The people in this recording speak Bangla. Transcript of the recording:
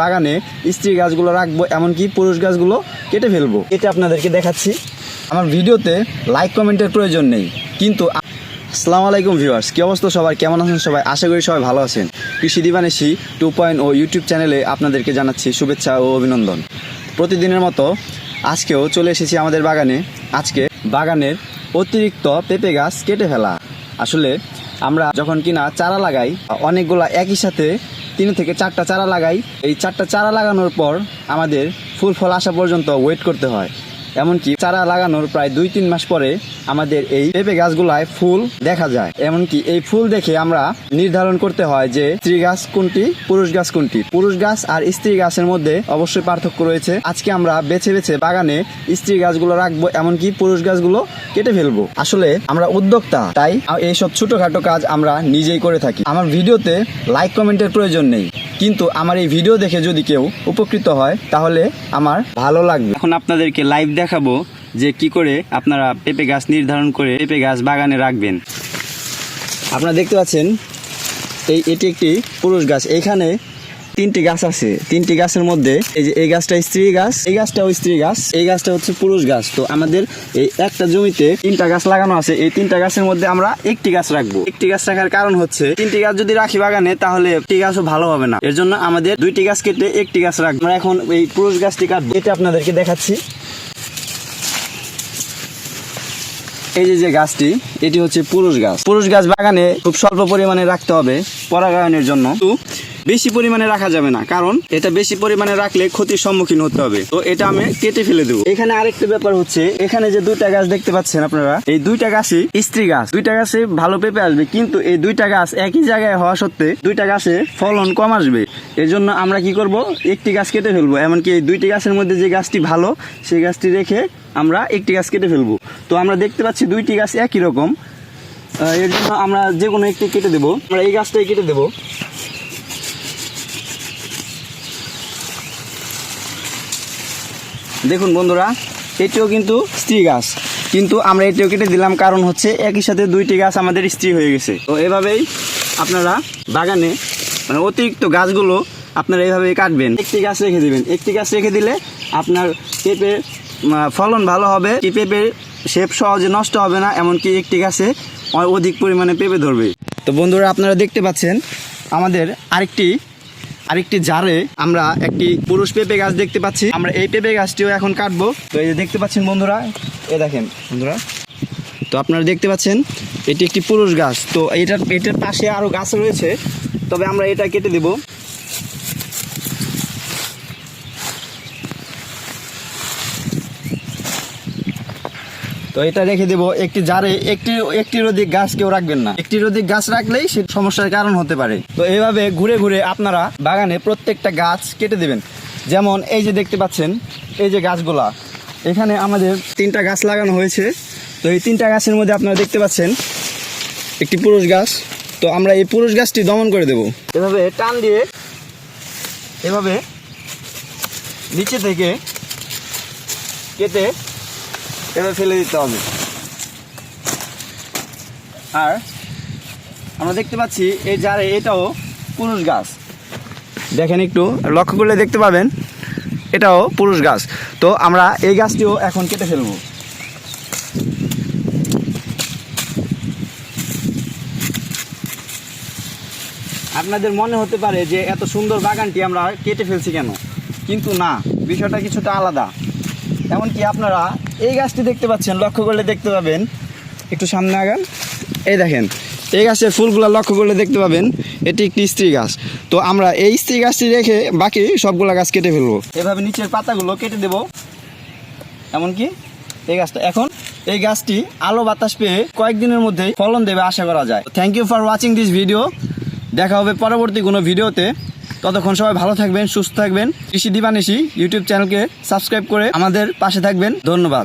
বাগানে স্ত্রী গাছগুলো রাখবো, এমনকি পুরুষ গাছগুলো কেটে ফেলবো। এটা আপনাদেরকে দেখাচ্ছি। আমার ভিডিওতে লাইক কমেন্টের প্রয়োজন নেই, কিন্তু আসসালামু আলাইকুম ভিউয়ার্স, কি অবস্থা সবাই, কেমন আছেন সবাই? আশা করি সবাই ভালো আছেন। কৃষি দিবানিশি 2.0 ইউটিউব চ্যানেলে আপনাদেরকে জানাচ্ছি শুভেচ্ছা ও অভিনন্দন। প্রতিদিনের মতো আজকেও চলে এসেছি আমাদের বাগানে। আজকে বাগানের অতিরিক্ত পেঁপে গাছ কেটে ফেলা। আসলে আমরা যখন কিনা চারা লাগাই, অনেকগুলা একই সাথে 3 থেকে 4টা চারা লাগাই। এই 4টা চারা লাগানোর পর আমাদের ফুল ফল আসা পর্যন্ত ওয়েট করতে হয়। এমনকি চারা লাগানোর প্রায় 2-3 মাস পরে আমাদের এই পেঁপে গাছগুলায় ফুল দেখা যায়। এমনকি এই ফুল দেখে আমরা নির্ধারণ করতে হয় যে স্ত্রী গাছ কোনটি, পুরুষ গাছ কোনটি। পুরুষ গাছ আর স্ত্রী গাছের মধ্যে অবশ্যই পার্থক্য রয়েছে। আজকে আমরা বেছে বেছে বাগানে স্ত্রী গাছগুলো রাখবো, এমনকি পুরুষ গাছগুলো কেটে ফেলবো। আসলে আমরা উদ্যোক্তা, তাই এইসব ছোটখাটো কাজ আমরা নিজেই করে থাকি। আমার ভিডিওতে লাইক কমেন্টের প্রয়োজন নেই, কিন্তু আমার এই ভিডিও দেখে যদি কেউ উপকৃত হয় তাহলে আমার ভালো লাগবে। এখন আপনাদেরকে লাইভ দেখাবো যে কি করে আপনারা পেঁপে গাছ নির্ধারণ করে পেঁপে গাছ বাগানে রাখবেন। আপনারা দেখতে পাচ্ছেন এটি একটি পুরুষ গাছ। এইখানে 3টি গাছ আছে। 3টি গাছের মধ্যে এই যে এই গাছটা স্ত্রী গাছ, এই গাছটাও স্ত্রী গাছ, এই গাছটা হচ্ছে পুরুষ গাছ। তো আমাদের এই একটা জমিতে 3টা গাছ লাগানো আছে। এই 3টা গাছের মধ্যে আমরা একটি গাছ রাখবো। একটি গাছ রাখার কারণ হচ্ছে 3টি গাছ যদি রাখি বাগানে তাহলে একটি গাছও ভালো হবে না। এর জন্য আমাদের 2টি গাছ কেটে একটি গাছ রাখবো। আমরা এখন এই পুরুষ গাছটি কাটবো। এটা আপনাদেরকে দেখাচ্ছি। এই যে গাছটি, এটি হচ্ছে পুরুষ গাছ। পুরুষ গাছ বাগানে খুব স্বল্প পরিমাণে রাখতে হবে পরাগায়নের জন্য। বেশি পরিমাণে রাখা যাবে না, কারণ এটা বেশি পরিমাণে রাখলে ক্ষতির সম্মুখীন হতে হবে। তো এটা আমি কেটে ফেলে দেবো। এখানে আরেকটা ব্যাপার হচ্ছে, এখানে যে 2টা গাছ দেখতে পাচ্ছেন আপনারা, এই 2টা গাছই স্ত্রী গাছ। 2টা গাছে ভালো পেঁপে আসবে, কিন্তু এই 2টা গাছ একই জায়গায় হওয়া সত্ত্বে 2টা গাছে ফলন কম আসবে। এর জন্য আমরা কি করব, একটি গাছ কেটে ফেলবো। এমনকি এই 2টি গাছের মধ্যে যে গাছটি ভালো সেই গাছটি রেখে আমরা একটি গাছ কেটে ফেলবো। তো আমরা দেখতে পাচ্ছি 2টি গাছ একই রকম, এর জন্য আমরা যে কোনো একটি কেটে দেবো। আমরা এই গাছটাই কেটে দেবো। দেখুন বন্ধুরা, এটিও কিন্তু স্ত্রী গাছ, কিন্তু আমরা এটিও কেটে দিলাম, কারণ হচ্ছে একই সাথে 2টি গাছ আমাদের স্ত্রী হয়ে গেছে। তো এভাবেই আপনারা বাগানে মানে অতিরিক্ত গাছগুলো আপনারা এইভাবেই কাটবেন। একটি গাছ রেখে দিবেন। একটি গাছ রেখে দিলে আপনার পেঁপে ফলন ভালো হবে, কি পেঁপের শেপ সহজে নষ্ট হবে না, এমনকি একটি গাছে অধিক পরিমাণে পেঁপে ধরবে। তো বন্ধুরা, আপনারা দেখতে পাচ্ছেন আমাদের আরেকটি জারে আমরা একটি পুরুষ পেঁপে গাছ দেখতে পাচ্ছি। আমরা এই পেঁপে গাছটিও এখন কাটবো। তো এই যে দেখতে পাচ্ছেন বন্ধুরা, এ দেখেন বন্ধুরা, তো আপনারা দেখতে পাচ্ছেন এটি একটি পুরুষ গাছ। তো এটার পাশে আরো গাছ রয়েছে, তবে আমরা এটা কেটে দেব। তো এটা রেখে দেব একটি জারে। একটির অধিক গাছ কেউ রাখবেন না। একটির অধিক গাছ রাখলেই সে সমস্যার কারণ হতে পারে। তো এইভাবে ঘুরে ঘুরে আপনারা বাগানে প্রত্যেকটা গাছ কেটে দেবেন। যেমন এই যে দেখতে পাচ্ছেন এই যে গাছগুলা, এখানে আমাদের 3টা গাছ লাগানো হয়েছে। তো এই 3টা গাছের মধ্যে আপনারা দেখতে পাচ্ছেন একটি পুরুষ গাছ। তো আমরা এই পুরুষ গাছটি দমন করে দেব। এভাবে টান দিয়ে এভাবে নিচে থেকে কেটে এভাবে ফেলে দিতে হবে। আর আমরা দেখতে পাচ্ছি এই জারে এটাও পুরুষ গাছ। দেখেন, একটু লক্ষ্য করলে দেখতে পাবেন এটাও পুরুষ গাছ। তো আমরা এই গাছটিও এখন কেটে ফেলব। আপনাদের মনে হতে পারে যে এত সুন্দর বাগানটি আমরা কেটে ফেলছি কেন, কিন্তু না, বিষয়টা কিছুটা আলাদা। এমনকি আপনারা এই গাছটি দেখতে পাচ্ছেন, লক্ষ্য করলে দেখতে পাবেন, একটু সামনে আগান, এই দেখেন এই গাছের ফুলগুলো লক্ষ্য করলে দেখতে পাবেন এটি একটি স্ত্রী গাছ। তো আমরা এই স্ত্রী গাছটি রেখে বাকি সবগুলা গাছ কেটে ফেলবো। এভাবে নিচের পাতাগুলো কেটে দেব। এমনকি এই গাছটা, এখন এই গাছটি আলো বাতাস পেয়ে কয়েকদিনের মধ্যেই ফলন দেবে আশা করা যায়। Thank you for watching this video. দেখা হবে পরবর্তী কোনো ভিডিওতে। ততক্ষণ সবাই ভালো থাকবেন, সুস্থ থাকবেন। কৃষি দিবানিশি ইউটিউব চ্যানেলকে সাবস্ক্রাইব করে আমাদের পাশে থাকবেন। ধন্যবাদ।